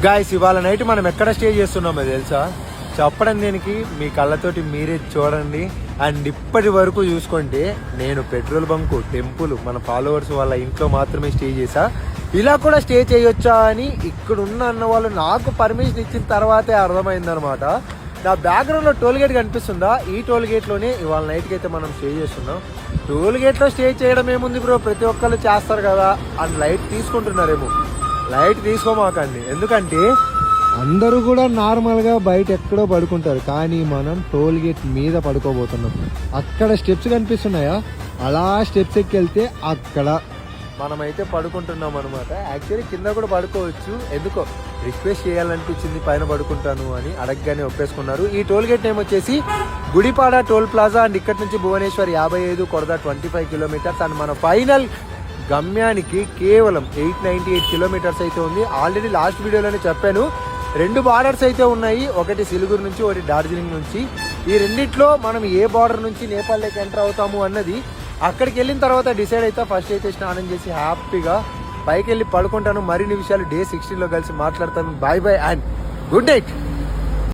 Guys ఇవాళ night మనం ఎక్కడ స్టే చేస్తున్నామో తెలుసా? చెప్పడం దేనికి, మీ కళ్ళతోటి మీరే చూడండి. అండ్ ఇప్పటి వరకు చూసుకుంటే నేను పెట్రోల్ బంకు, టెంపుల్, మన ఫాలోవర్స్ వాళ్ళ ఇంట్లో మాత్రమే స్టే చేశా. ఇలా కూడా స్టే చేయొచ్చా అని ఇక్కడ ఉన్న అన్న వాళ్ళు నాకు పర్మిషన్ ఇచ్చిన తర్వాతే అర్థమైందనమాట. నా బ్యాక్గ్రౌండ్లో టోల్ గేట్ కనిపిస్తుందా? ఈ టోల్ గేట్లోనే ఇవాళ నైట్కి అయితే మనం స్టే చేస్తున్నాం. టోల్ గేట్లో స్టే చేయడం ఏముంది బ్రో, ప్రతి ఒక్కళ్ళు చేస్తారు కదా అని లైట్ తీసుకుంటున్నారేమో. లైట్ తీసుకోమాకండి, ఎందుకంటే అందరూ కూడా నార్మల్గా బయట ఎక్కడో పడుకుంటారు, కానీ మనం టోల్ గేట్ మీద పడుకోబోతున్నాం. అక్కడ స్టెప్స్ కనిపిస్తున్నాయా? అలా స్టెప్స్ ఎక్కి వెళ్తే అక్కడ మనమైతే పడుకుంటున్నాం అనమాట. యాక్చువల్లీ కింద కూడా పడుకోవచ్చు, ఎందుకో రిక్వెస్ట్ చేయాలనిపించింది పైన పడుకుంటాను అని, అడగగానే ఒప్పేసుకున్నారు. ఈ టోల్ గేట్ నేమ్ వచ్చేసి గుడిపాడ టోల్ ప్లాజా. అండ్ ఇక్కడ నుంచి భువనేశ్వర్ 55, కొరద 25 కిలోమీటర్స్. అండ్ మన ఫైనల్ గమ్యానికి కేవలం 898 కిలోమీటర్స్ అయితే ఉంది. ఆల్రెడీ లాస్ట్ వీడియోలోనే చెప్పాను, 2 బార్డర్స్ అయితే ఉన్నాయి, ఒకటి సిలిగురు నుంచి, ఒకటి డార్జిలింగ్ నుంచి. ఈ రెండిట్లో మనం ఏ బార్డర్ నుంచి నేపాల్లోకి ఎంటర్ అవుతాము అన్నది అక్కడికి వెళ్ళిన తర్వాత డిసైడ్ అయితే. ఫస్ట్ అయితే స్నానం చేసి హ్యాపీగా పైకి వెళ్ళి పడుకుంటాను. మరిన్ని విషయాలు డే 16లో కలిసి మాట్లాడతాను. Bye bye and good night.